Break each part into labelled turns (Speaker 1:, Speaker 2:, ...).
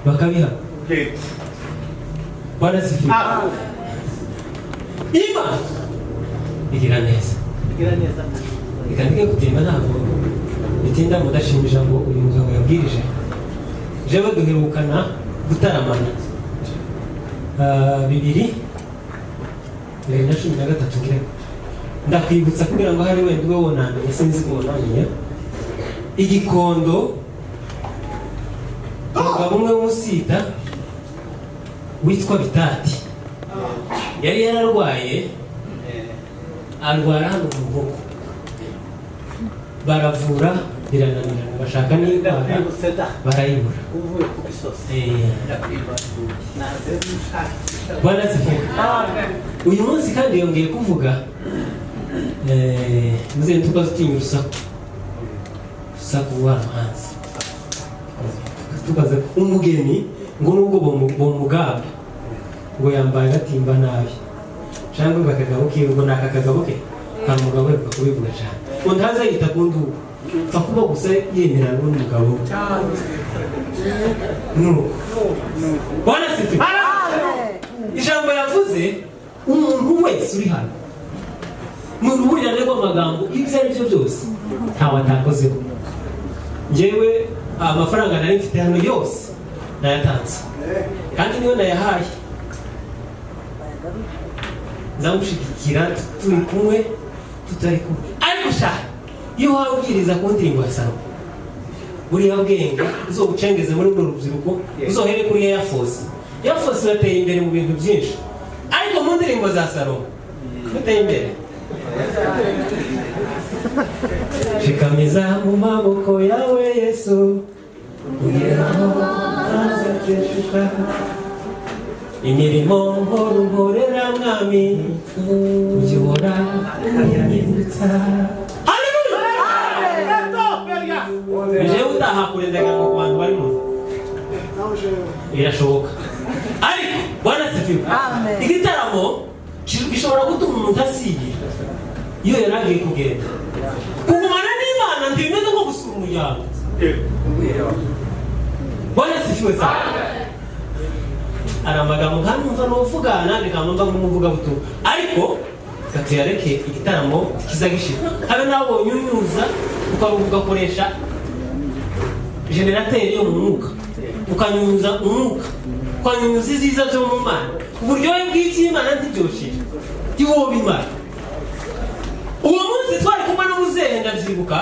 Speaker 1: bakabiha barasifiwe Imana igira neza ikandike kutemba ntabwo bitinda mudashimisha ngo uyu mugabo yabwirije jewe duherukana gutaramana 2013 ngira ndakwibutsa kugira ngo hari wenda uwo namenye sinzi ko namenye igikondo umugabo umwe w'umusita witwa Bitati yari yararwaye arwara hano mu bwoko baravura birananirana bashaka n'indwara barayibura uyu munsi kandi yongeye kuvuga muze tukazitinya urusaku w'amazi tukaza umugeni ngo nubwo bomugamba ngo yambaye agatimba nabi cyangwa bakagabo ke ngo nakakagabo ke nta mugabo we kubivuga cyane ngo ntaza yita ku ndugu pfa kuba gusa yemera n'umugabo bwana sifi ijambo yavuze umuntu wese uri hano mu ruhurirane rw'amagambo ibyo ari byo byose ntawe atakozeho njyewe amafaranga nari mfite hano yose nayatanze kandi niyo nayahaye nzamushigikira turi kumwe tutari kumwe ariko shaka iyo wabwiriza ku ndirimbo ya Salomo buriya bwenge uzobucengeze muri runo rubyiruko uzohere kuri Air Force yateye imbere mu bintu byinshi ariko mu ndirimbo za Salomo tuteye imbere shikamiza mu maboko yawe Yesu kugira ngo azateshuka imirimo nkorera mwami ujyora yanyibutsa jewe utahakurendaga ngo ku bantu bari mu birashoboka ariko bwana sifiwe igitaramo gishobora gutuma umuntu asigira iyo yaragiye kugenda kugumana n'Imana ndimeze nko gusura umuryango bwana sifiwe aramagambo nkanumva n'uvugana bikamumva nk'umuvuga buto ariko gatuyareke igitaramo kizagishira habe nabo nyunyuza ukarugakoresha generateri yo mu mwuka ukanyunyuza umwuka ukanyunyuza iziza byo mu Mana uburyohe bw'Imana ntibyoshije tiwo bimara uwo munsi twari kumwe n'umuzehe ndabyibuka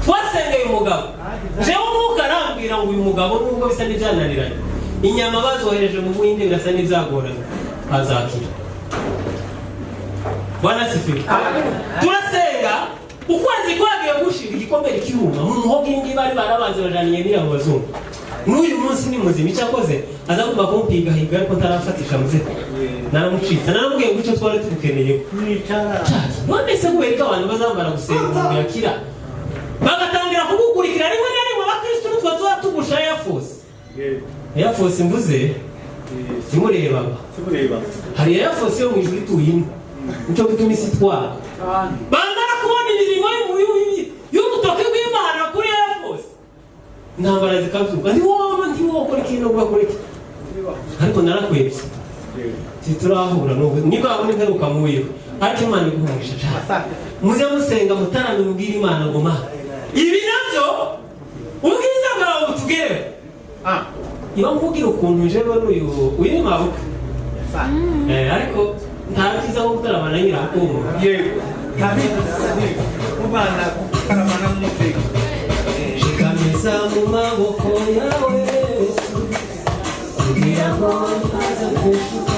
Speaker 1: twasengeye umugabo jewe umwuka arambwira ngo uyu mugabo nubwo bisa n'ibyananiranye inyama bazohereje mu Buhinde birasa n'ibyagorana azakira bwana sifiwe turasenga ukwezi kwagiye gushira igikombe kiruma mu muhogo indi bari barabaze bajaniye nira mu bazungu n'uyu munsi ni muzima icyakoze aza kuba kumpiga higa ariko ntarafatisha muze naramucitse naramubwiye ngo icyo twari tukeneye kwicara none se kubereka abantu bazambara gusenga umuntu yakira bagatangira kugukurikira rimwe na rimwe abakristo n'utwa tugusha Air Force mvuze simureba hari Air Force yo mu ijuru ituyimo nicyo gituma isi twara bangana kubona imirimo y'ubutoke bw'Imana kuri Air Force intambara zikazuka ndi wowe ukora ikintu ugakora iki ariko narakwebye titurahura nibwo abone nteruka mu wiwe ariko Imana iguhungisha cyane muze musenga mutarame mubwira Imana ngo ma ibi nabyo ubwiza bwawe butugere iba mvugira ukuntu jewe uyu ni mabuka ariko nta byiza nko gutaramana nyirarukundo yego umwana gutaramana n'umutego shikamiza mu maboko yawe kugira ngo azakeshuka